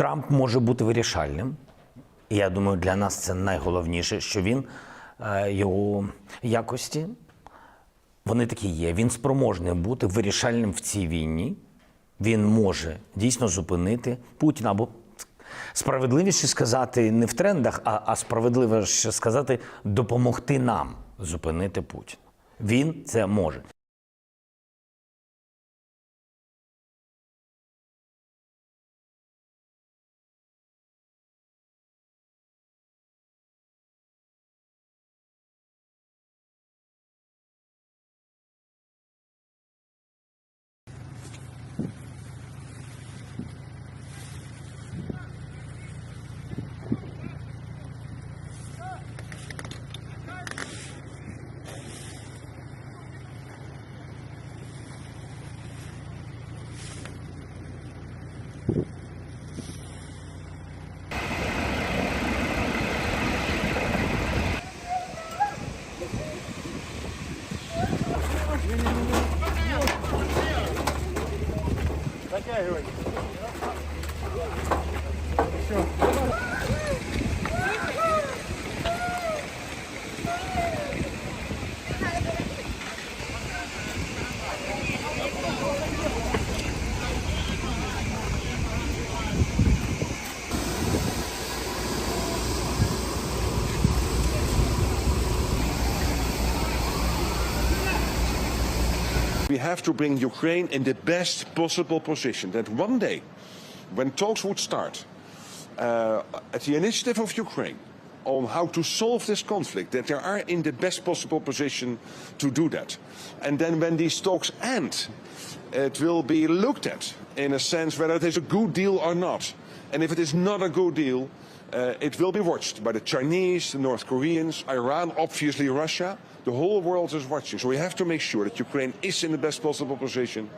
Трамп може бути вирішальним. І я думаю, для нас це найголовніше, що він, його якості, вони такі є. Він спроможний бути вирішальним в цій війні. Він може дійсно зупинити Путіна, або справедливіше сказати не в трендах, а справедливіше сказати допомогти нам зупинити Путіна. Він це може. We have to bring Ukraine in the best possible position that one day, when talks would start, at the initiative of Ukraine, on how to solve this conflict, that they are in the best possible position to do that. And then when these talks end, it will be looked at in a sense whether it is a good deal or not. And if it is not a good deal, it will be watched by the Chinese, the North Koreans, Iran, obviously Russia. The whole world is watching. So we have to make sure that Ukraine is in the best possible position.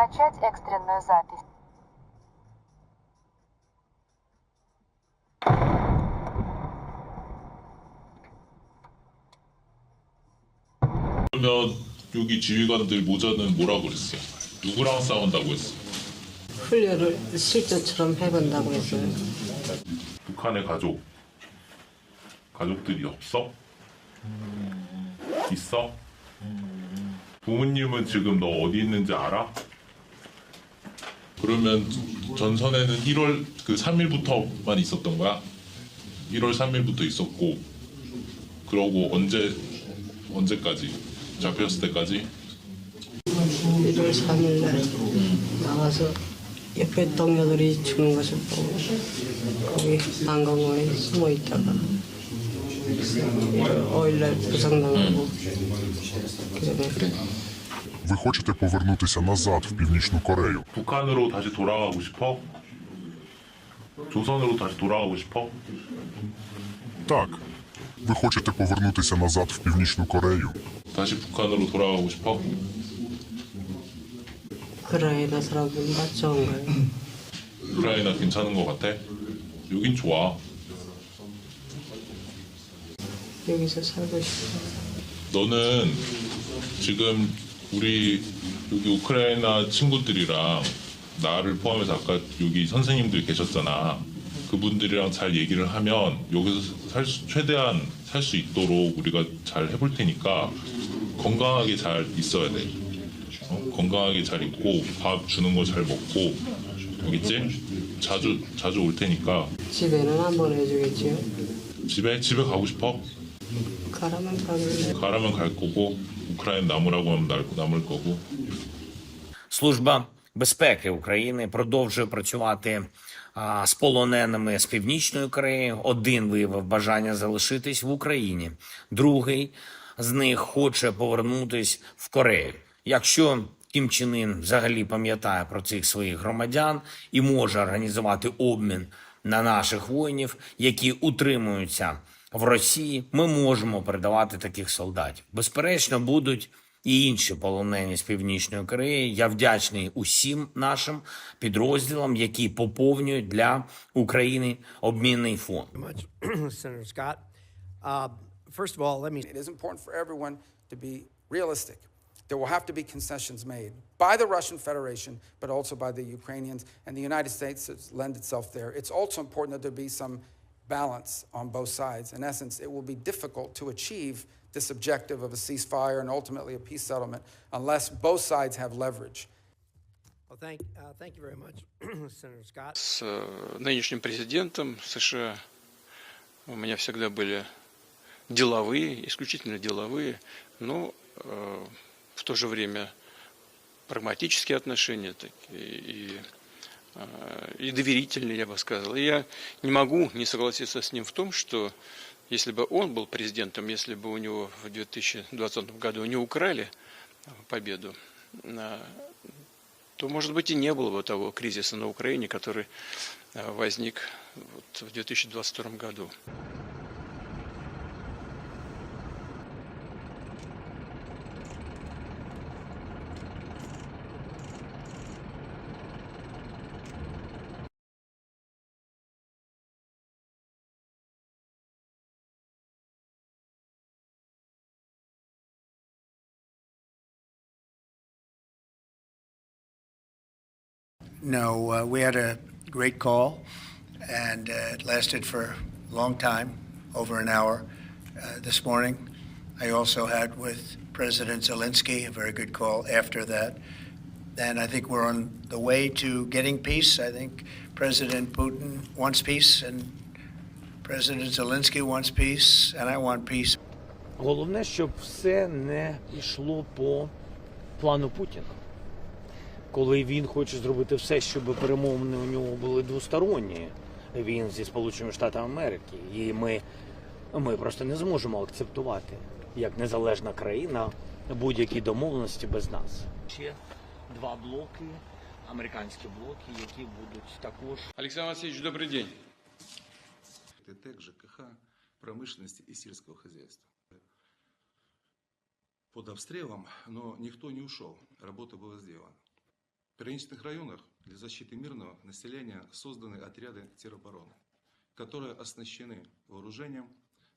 Начать экстренную запись. 그러면 여기 지휘관들 모자는 뭐라고 그랬어요? 누구랑 싸운다고 했어? 훈련을 실전처럼 해본다고 했어요. 북한의 가족들이 없어? 있어? 부모님은 지금 너 어디 있는지 알아? 그러면 전선에는 1월 3일부터만 있었던 거야? 1월 3일부터 있었고, 그러고 언제까지? 잡혔을 때까지? 1월 3일 날 나와서 옆에 동료들이 죽는 것을 보고 거기 난공원에 숨어 있다가 5일 날 부상당하고 그래. Ви хочете повернутися назад в Північну Корею? 북한으로 다시 돌아가고 싶어? 조선으로 다시 돌아가고 싶어? Так. Ви хочете повернутися назад в Північну Корею? 다시 북한으로 돌아가고 싶어? 우크라이나 사람은 다 좋은 거예요. 우크라이나 괜찮은 것 같아? 여긴 좋아. 여기서 살고 싶어요. 너는 지금 우리 여기 우크라이나 친구들이랑 나를 포함해서 아까 여기 선생님들 계셨잖아. 그분들이랑 잘 얘기를 하면 여기서 최대한 살 수 있도록 우리가 잘 해볼 테니까 건강하게 잘 있어야 돼. 건강하게 잘 있고 밥 주는 거 잘 먹고, 알겠지? 자주 올 테니까. 집에는 한번 해주겠지요. 집에 가고 싶어? 가라면 가길래. 가라면 갈 거고, 우크라이나 남으라고 하면 남을 거고. Служба безпеки України продовжує працювати з полоненими з Північної Кореї. Один виявив бажання залишитись в Україні. Другий з них хоче повернутись в Корею. Якщо Кім Чен Ін взагалі пам'ятає про цих своїх громадян і може організувати обмін на наших воїнів, які утримуються в Росії, ми можемо передавати таких солдатів. Безперечно, будуть і інші полонені з Північної Кореї. Я вдячний усім нашим підрозділам, які поповнюють для України обмінний фонд. Senator Scott. First of all, it is important for everyone to be realistic. There will have to be concessions made by the Russian Federation, but also by the Ukrainians, and the United States has lent itself there. It's also important that there be some balance on both sides. In essence, it will be difficult to achieve this objective of a ceasefire and ultimately a peace settlement unless both sides have leverage. Well, thank you very much, Senator Scott. С нынешним президентом США у меня всегда были деловые, исключительно деловые, но в то же время прагматические отношения и доверительные, я бы сказал. И я не могу не согласиться с ним в том, что если бы он был президентом, если бы у него в 2020 году не украли победу, то, может быть, и не было бы того кризиса на Украине, который возник в 2022 году. No, we had a great call, and it lasted for a long time, over an hour this morning. I also had with President Zelenskiy a very good call after that. And I think we're on the way to getting peace. I think President Putin wants peace, and President Zelenskiy wants peace, and I want peace. Головне, щоб все не йшло по плану Путіна. Коли він хоче зробити все, щоб перемовини у нього були двосторонні, він зі Сполученими Штатами Америки, і ми просто не зможемо акцептувати, як незалежна країна, будь-які домовленості без нас. Ще два блоки, американські блоки, які будуть також... Александр Васильевич, добрый день. ТЭК, ЖКХ, промышленности и сельского хозяйства. Под обстрелом, но никто не ушел, работа была сделана. В пограничных районах для защиты мирного населения созданы отряды теробороны, которые оснащены вооружением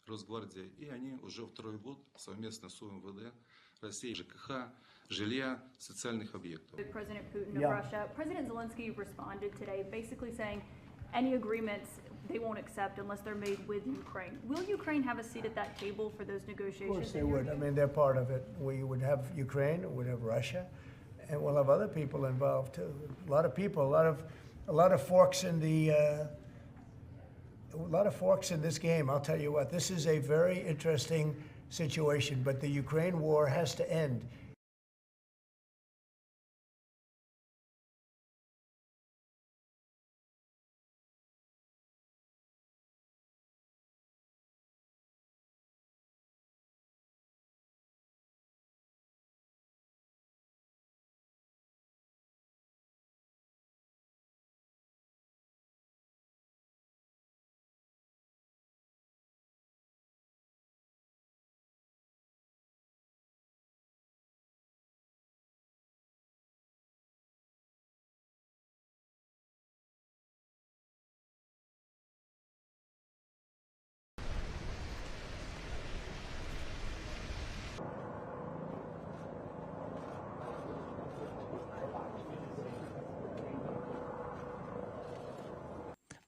Росгвардии, и они уже второй год совместно с УМВД России, ЖКХ, жилья, социальных объектов. President Putin of Russia. President Zelenskiy responded today basically saying any agreements they won't accept unless they're made with Ukraine. Will Ukraine have a seat at that table for those negotiations? Of course they would. I mean, they're part of it. We would have Ukraine, we'd have Russia, and we'll have other people involved too. A lot of people, a lot of forks in the, a lot of forks in this game. I'll tell you what, this is a very interesting situation, but the Ukraine war has to end.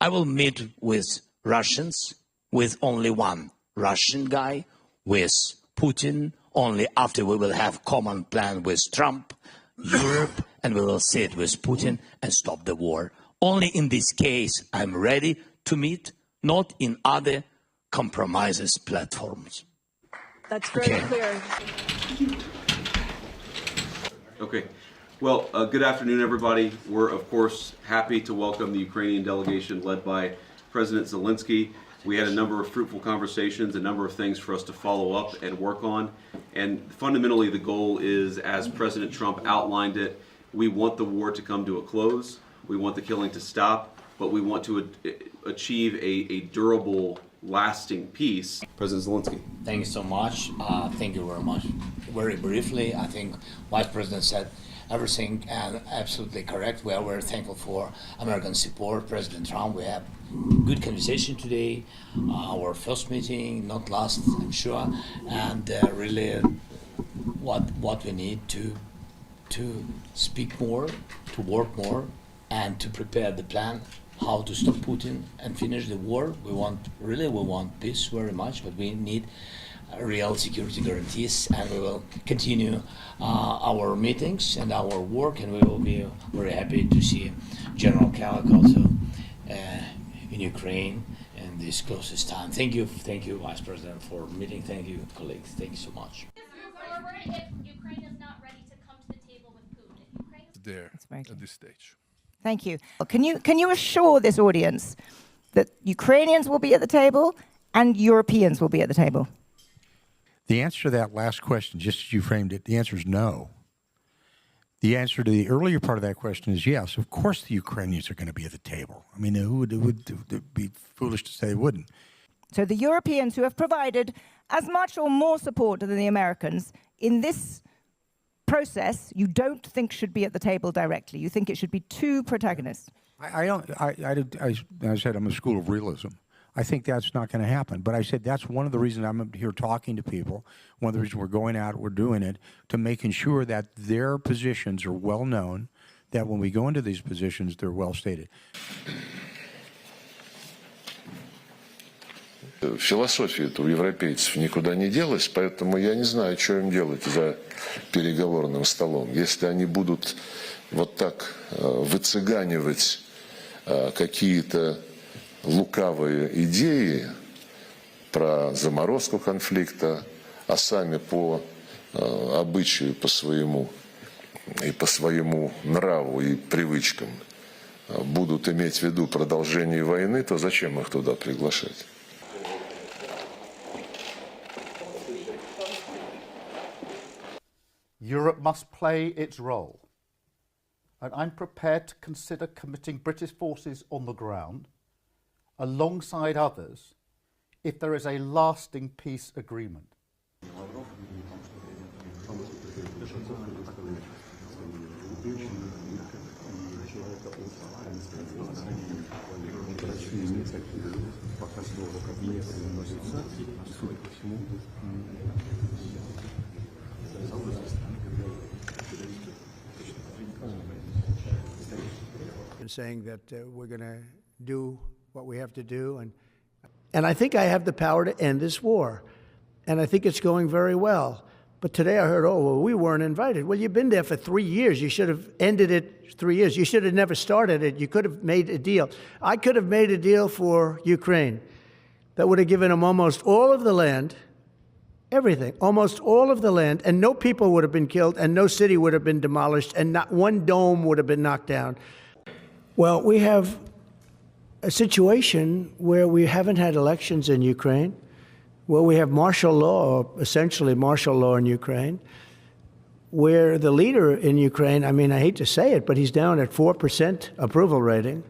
I will meet with Russians, with only one Russian guy, with Putin, only after we will have common plan with Trump, Europe, and we will sit with Putin and stop the war. Only in this case I'm ready to meet, not in other compromises platforms. That's very clear. Okay. Well, good afternoon, everybody. We're, of course, happy to welcome the Ukrainian delegation led by President Zelensky. We had a number of fruitful conversations, a number of things for us to follow up and work on. And fundamentally, the goal is, as President Trump outlined it, we want the war to come to a close. We want the killing to stop, but we want to achieve a durable, lasting peace. President Zelensky. Thank you so much. Thank you very much. Very briefly, I think Vice President said everything and absolutely correct. We are very thankful for American support. President Trump, we have good conversation today. Our first meeting, not last, I'm sure. And really, what we need to speak more, to work more, and to prepare the plan how to stop Putin and finish the war. We want peace very much, but we need real security guarantees, and we will continue our meetings and our work, and we will be very happy to see General Kalak also in Ukraine in this closest time. Thank you, Vice President, for meeting. Thank you, colleagues. Thank you so much. If Ukraine is not ready to come to the table with Putin, if Ukraine is there at this stage. Thank you. Can you assure this audience that Ukrainians will be at the table and Europeans will be at the table? The answer to that last question, just as you framed it, the answer is no. The answer to the earlier part of that question is yes. Of course the Ukrainians are going to be at the table. I mean, who would be foolish to say they wouldn't. So the Europeans, who have provided as much or more support than the Americans in this process, you don't think should be at the table directly. You think it should be two protagonists. I said I'm a school of realism. I think that's not going to happen. But I said that's one of the reasons I'm here talking to people. One of the reasons we're going out, we're doing it, to making sure that their positions are well known, that when we go into these positions, they're well stated. Философия-то у европейцев никуда не делась, поэтому я не знаю, что им делать за переговорным столом. Если они будут вот так выцыганивать какие-то лукавые идеи про заморозку конфликта, а сами по обычаю, по своему и по своему нраву и привычкам будут иметь в виду продолжение войны, то зачем их туда приглашать? Europe must play its role, and I'm prepared to consider committing British forces on the ground alongside others if there is a lasting peace agreement. And saying that we're going to do what we have to do. And I think I have the power to end this war. And I think it's going very well. But today I heard, oh, well, we weren't invited. Well, you've been there for 3 years. You should have ended it 3 years. You should have never started it. You could have made a deal. I could have made a deal for Ukraine that would have given them almost all of the land, everything, almost all of the land, and no people would have been killed, and no city would have been demolished, and not one dome would have been knocked down. Well, we have a situation where we haven't had elections in Ukraine, where we have martial law, or essentially martial law in Ukraine, where the leader in Ukraine, I mean, I hate to say it, but he's down at 4% approval rating.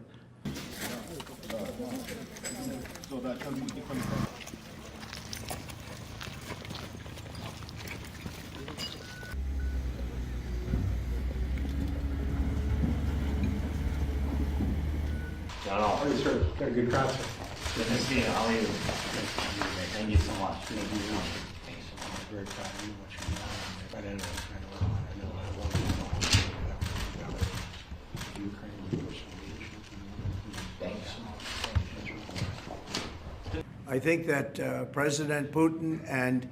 Got a good crowd. Good to see you. How are you? Thank you so much. Thank you so much. Very proud of you. What you've done. Right in there. I know I love you. Thank you so much. I think that President Putin and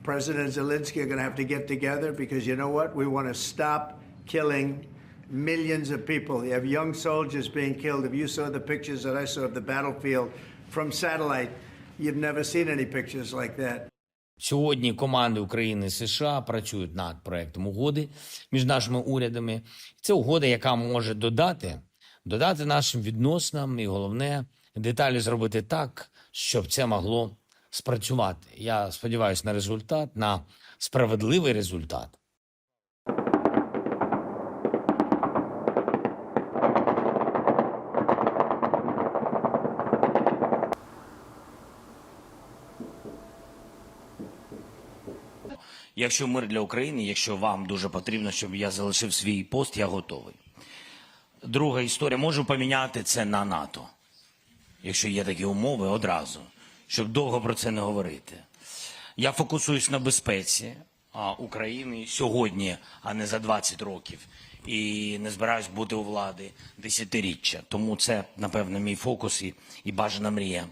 President Zelensky are going to have to get together because you know what? We want to stop killing millions of people. You have young soldiers being killed. If you saw the pictures that I saw of the battlefield from satellite, you've never seen any pictures like that. Сьогодні команди України і США працюють над проектом угоди між нашими урядами. Це угода, яка може додати нашим відносинам і, головне, деталі зробити так, щоб це могло спрацювати. Я сподіваюся на результат, на справедливий результат. Якщо мир для України, якщо вам дуже потрібно, щоб я залишив свій пост, я готовий. Друга історія, можу поміняти це на НАТО. Якщо є такі умови, одразу, щоб довго про це не говорити. Я фокусуюсь на безпеці, України сьогодні, а не за 20 років. І не збираюсь бути у влади десятиріччя. Тому це, напевно, мій фокус і бажана мрія.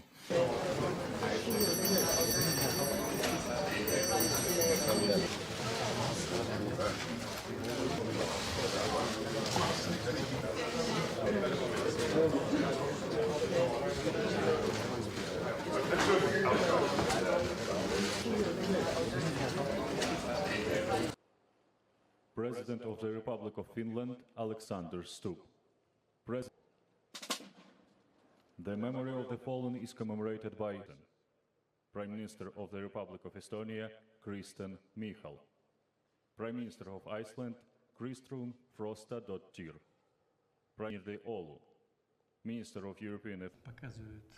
President of the Republic of Finland, Alexander Stubb. The memory of the fallen is commemorated by Prime Minister of the Republic of Estonia, Kristen Michal. Prime Minister of Iceland, Kristrún Frostadóttir. Prime Minister Oulu. Minister of European Affairs. Показывают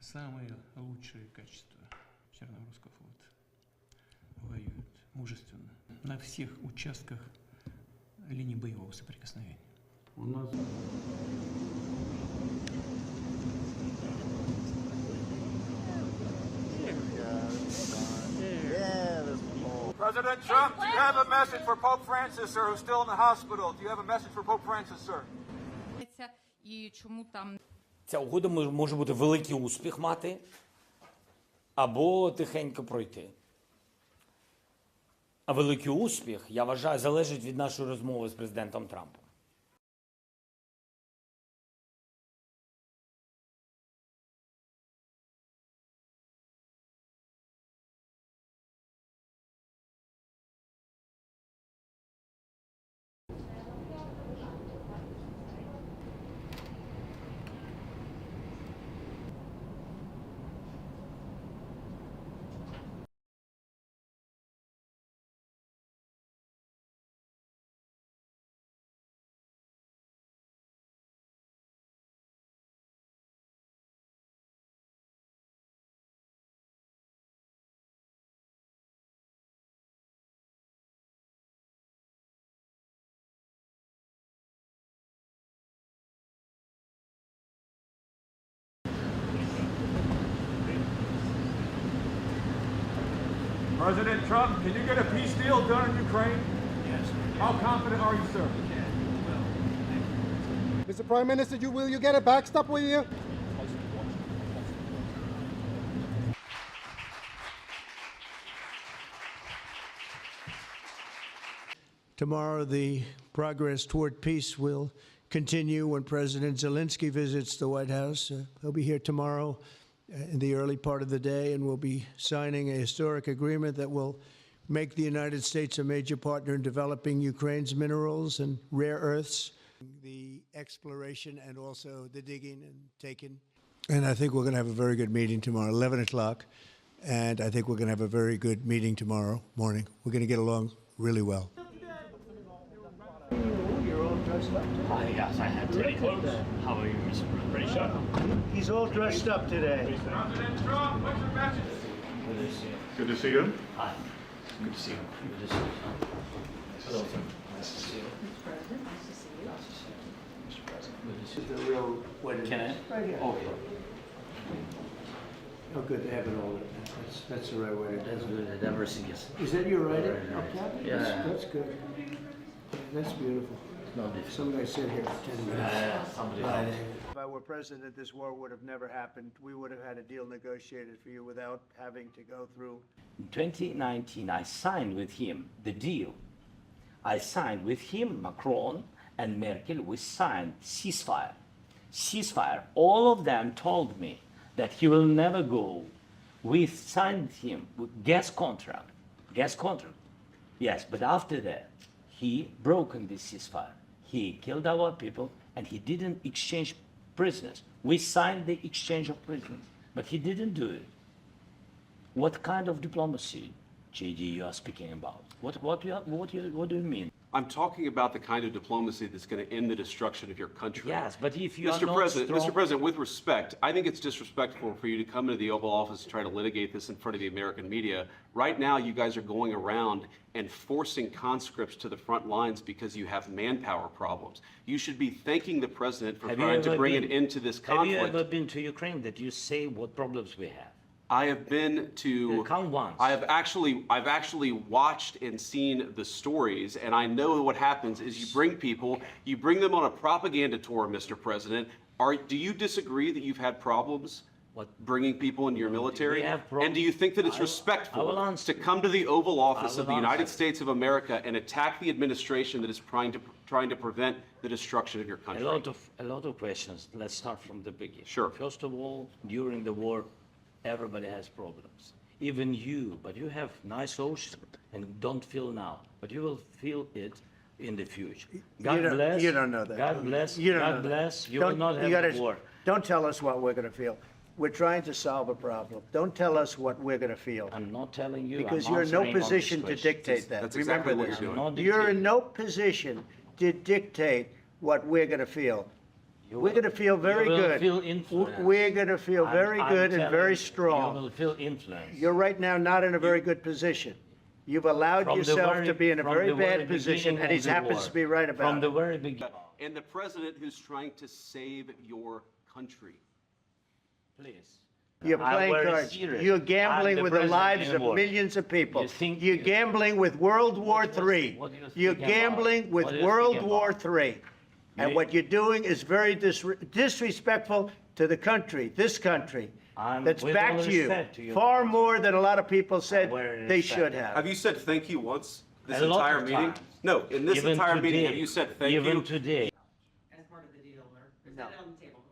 самые лучшие качества Черноморского флота. Воюют мужественно на всех участках линии боевого соприкосновения. У нас President Trump, do you have a message for Pope Francis, sir, who's still in the hospital? Do you have a message for Pope Francis, sir? І чому там Ця угода може бути великий успіх мати або тихенько пройти. А великий успіх, я вважаю, залежить від нашої розмови з президентом Трампом. President Trump, can you get a peace deal done in Ukraine? Yes. How confident are you, sir? Mr. Prime Minister, will you get a backstop with you? Tomorrow, the progress toward peace will continue when President Zelensky visits the White House. He'll be here tomorrow in the early part of the day, and we'll be signing a historic agreement that will make the United States a major partner in developing Ukraine's minerals and rare earths, the exploration and also the digging and taking. And I think we're going to have a very good meeting tomorrow, 11 o'clock. And I think we're going to have a very good meeting tomorrow morning. We're going to get along really well. You're all dressed up. Yes, I had to. How are you, Mr. President? He's all dressed up today. President Trump, what's your message? Good to see you. Hi. Good to see you. Good to see you. Hello, sir. Nice to see you. Mr. President, nice to see you. Nice to see you. Mr. President. Good to see This is the real wedding. Can I? Right here. Okay. Oh, good to have it all. That's the right way to do That's it. good. Everything is. Is that your writing? Right, right. Okay. Yeah. That's good. That's beautiful. No different. Somebody sit here for 10 minutes. Somebody Right. else. If I were president, this war would have never happened. We would have had a deal negotiated for you without having to go through. In 2019, I signed with him the deal. I signed with him, Macron and Merkel, we signed ceasefire. Ceasefire. All of them told me that he will never go. We signed him with gas contract. Gas contract. Yes, but after that, he broken this ceasefire. He killed our people and he didn't exchange prisoners. We signed the exchange of prisoners, but he didn't do it. What kind of diplomacy, JD, you are speaking about? What do you mean? I'm talking about the kind of diplomacy that's going to end the destruction of your country. Yes, but if you are Mr. not President, strong... Mr. President, with respect, I think it's disrespectful for you to come into the Oval Office and try to litigate this in front of the American media. Right now, you guys are going around and forcing conscripts to the front lines because you have manpower problems. You should be thanking the President for trying to bring an end to this conflict. Have you ever been to Ukraine that you say what problems we have? I have been to. Come once. I've actually watched and seen the stories, and I know what happens is you bring them on a propaganda tour, Mr. President. Do you disagree that you've had problems bringing people into your military? And do you think that it's respectful to come to the Oval Office of the United States of America and attack the administration that is trying to prevent the destruction of your country? A lot of questions. Let's start from the beginning. Sure. First of all, during the war, everybody has problems. Even you, but you have nice ocean and don't feel now, but you will feel it in the future. God bless. You don't know that. God bless. You don't God know that. bless. You will not have war. Don't tell us what we're going to feel. We're trying to solve a problem. Don't tell us what we're going to feel. I'm not telling you. Because I'm you're in no answering all position these to questions. dictate that. That's exactly Remember what this. you're doing. You're in no position to dictate what we're going to feel. We're going to feel very You will good. feel influenced. We're going to feel very I'm good and telling very you, strong. You will feel influence. You're right now not in a very good position. You've allowed From the yourself very- to be in a from very the very bad position, beginning and he of the happens war. to be right about From it. the very beginning. And the president who's trying to save your country. Please. You're I'm playing very cards. serious. You're I'm gambling the with the president lives in of war. millions of people. You You're gambling with World War III. what do you You're think about? gambling with What do you World think War about? III. And You- what you're doing is very disrespectful to the country, this country, that's with back all to you, respect to you. far more than a lot of people said Very they respect. should have. Have you said thank you once this A lot entire of meeting? times. No, in this Even entire meeting, today. have you said thank you? Even today. As part of the deal, or is No. that on the table?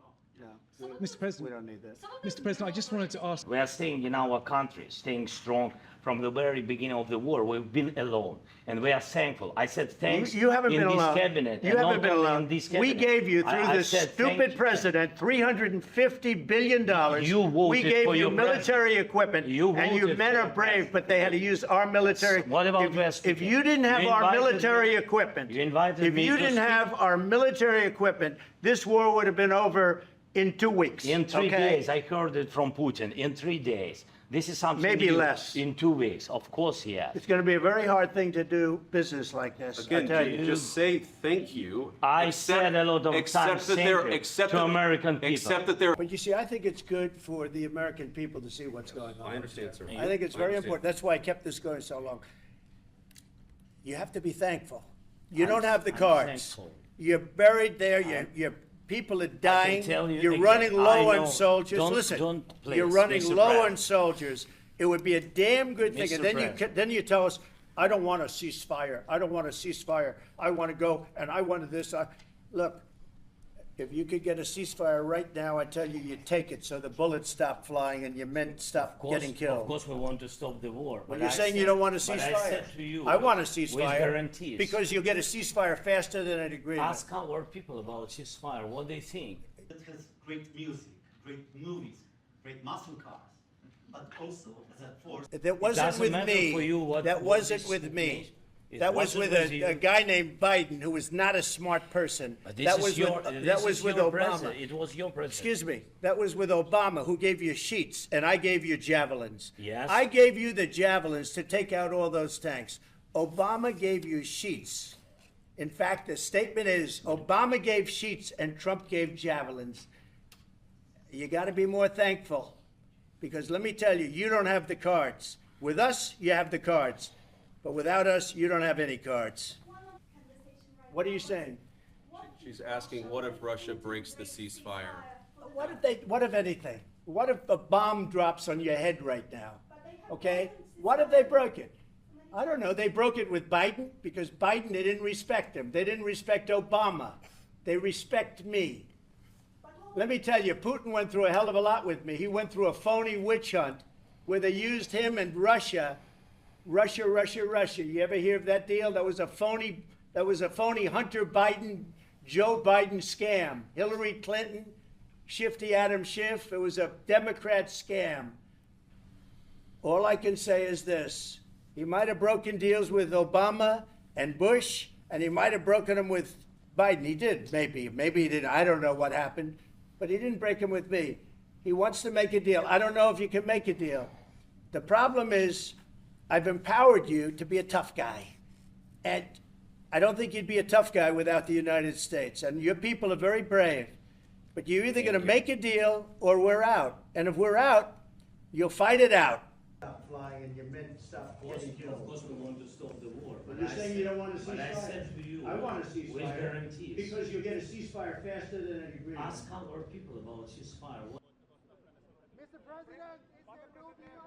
No. Mr. President, We don't need that. Mr. President, I just wanted to ask. We are staying in our country, staying strong from the very beginning of the war. We've been alone, and we are thankful. I said thanks You haven't in been this alone. cabinet. You and haven't not been only alone. in this We cabinet. gave you, through I this said thank stupid you. president, $350 billion. You voted We gave for you your military equipment, You and you voted men for are your brave, but they had to use our military. What about if, West if Africa? you didn't have You our invited military me- equipment, You invited if me you to didn't speak. have our military equipment, this war would have been over in 2 weeks. In 3 okay? days, I heard it from Putin. In 3 days. This is something Maybe new. less. In 2 weeks, of course, yes. It's going to be a very hard thing to do business like this. Again, I tell you. just say thank you. I said a lot of times thank you to American people. Except that they're. But you see, I think it's good for the American people to see what's going on. I understand, sir. I think it's I very understand. important. That's why I kept this going so long. You have to be thankful. You don't have the I'm cards. thankful. You're buried there. Your people are dying. tell you You're again, running I low on know. soldiers. Don't- Listen, don't, please, you're running Mr. low President. on soldiers. It would be a damn good thing. Mr. And then President. then you tell us, I don't want a ceasefire. I don't want a ceasefire. I want to go and I wanted this. Look, if you could get a ceasefire right now, I tell you, you take it so the bullets stop flying and your men stop getting killed. Of course, we want to stop the war. Well, but you're I saying you said- don't want a but ceasefire. I said to you, I want a with ceasefire. guarantees. Because you'll get a ceasefire faster than an agreement. Ask our people about ceasefire, what they think. It has great music, great movies, great muscle cars, but also as a force. That wasn't doesn't with matter me. for you what- That what wasn't this with me. It That was wasn't with with you. a guy named Biden, who was not a smart person. But this That is was your, with, this that was is with your Obama. president. It was your president. Excuse me. That was with Obama, who gave you sheets, and I gave you javelins. Yes. I gave you the javelins to take out all those tanks. Obama gave you sheets. In fact, the statement is Obama gave sheets and Trump gave javelins. You got to be more thankful, because let me tell you, you don't have the cards. With us, you have the cards, but without us, you don't have any cards. What are you saying? She's asking, what if Russia breaks the ceasefire? What if anything? What if a bomb drops on your head right now? Okay? What if they broke it? I don't know. They broke it with Biden because Biden, they didn't respect him. They didn't respect Obama. They respect me. Let me tell you, Putin went through a hell of a lot with me. He went through a phony witch hunt where they used him and Russia. Russia. You ever hear of that deal? That was a phony Hunter Biden, Joe Biden scam. Hillary Clinton, Shifty Adam Schiff. It was a Democrat scam. All I can say is this. He might have broken deals with Obama and Bush, and he might have broken them with Biden. He did, maybe. Maybe he didn't. I don't know what happened. But he didn't break them with me. He wants to make a deal. I don't know if you can make a deal. The problem is I've empowered you to be a tough guy. And I don't think you'd be a tough guy without the United States. And your people are very brave. But you're either going to make a deal or we're out. And if we're out, You'll fight it out. Stop flying and your men stop getting Of killed. course we want to stop the war. But you're saying you don't want a But I ceasefire? said to you, I want a with ceasefire. guarantees. Because you get a ceasefire faster than an agreement. Ask our people about ceasefire. Mr. President, is there no deal?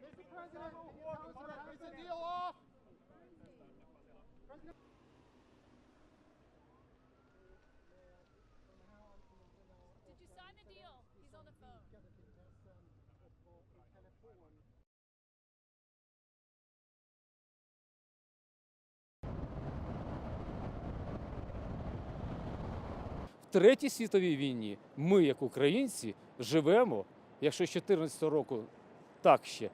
Mr. President, can you tell us about is the deal off? President. Did you sign the deal? He's on the phone. В Третій світовій війні ми, як українці, живемо, якщо з 14 року так ще,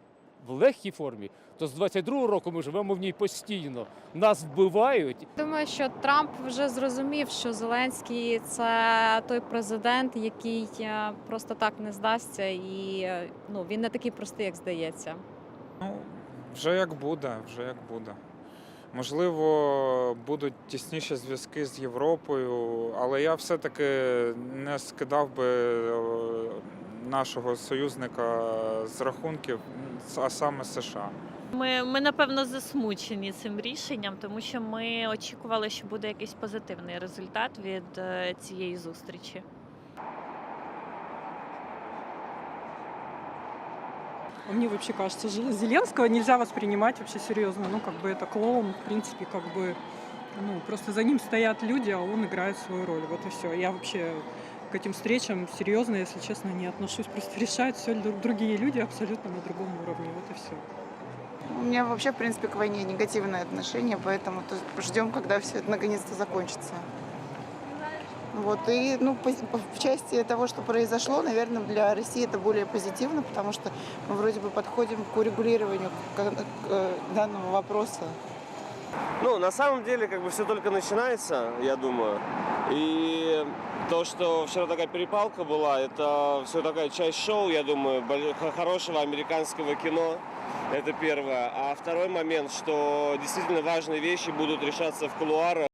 в легкій формі, то з 22-го року ми живемо в ній постійно. Нас вбивають. Думаю, що Трамп вже зрозумів, що Зеленський – це той президент, який просто так не здасться, і він не такий простий, як здається. Вже як буде, вже як буде. Можливо, будуть тісніші зв'язки з Європою, але я все-таки не скидав би нашого союзника з рахунків, а саме США. Ми напевно засмучені цим рішенням, тому що ми очікували, що буде якийсь позитивний результат від цієї зустрічі. Мне вообще кажется, Зеленского нельзя воспринимать вообще серьезно. Это клоун, в принципе, просто за ним стоят люди, а он играет свою роль. Вот и все. Я вообще к этим встречам серьезно, если честно, не отношусь. Просто решают все другие люди абсолютно на другом уровне. Вот и все. У меня вообще, в принципе, к войне негативное отношение, поэтому ждем, когда все это наконец-то закончится. В части того, что произошло, наверное, для России это более позитивно, потому что мы вроде бы подходим к урегулированию данного вопроса. На самом деле, все только начинается, я думаю. И то, что вчера такая перепалка была, это все такая часть шоу, я думаю, хорошего американского кино. Это первое. А второй момент, что действительно важные вещи будут решаться в кулуарах.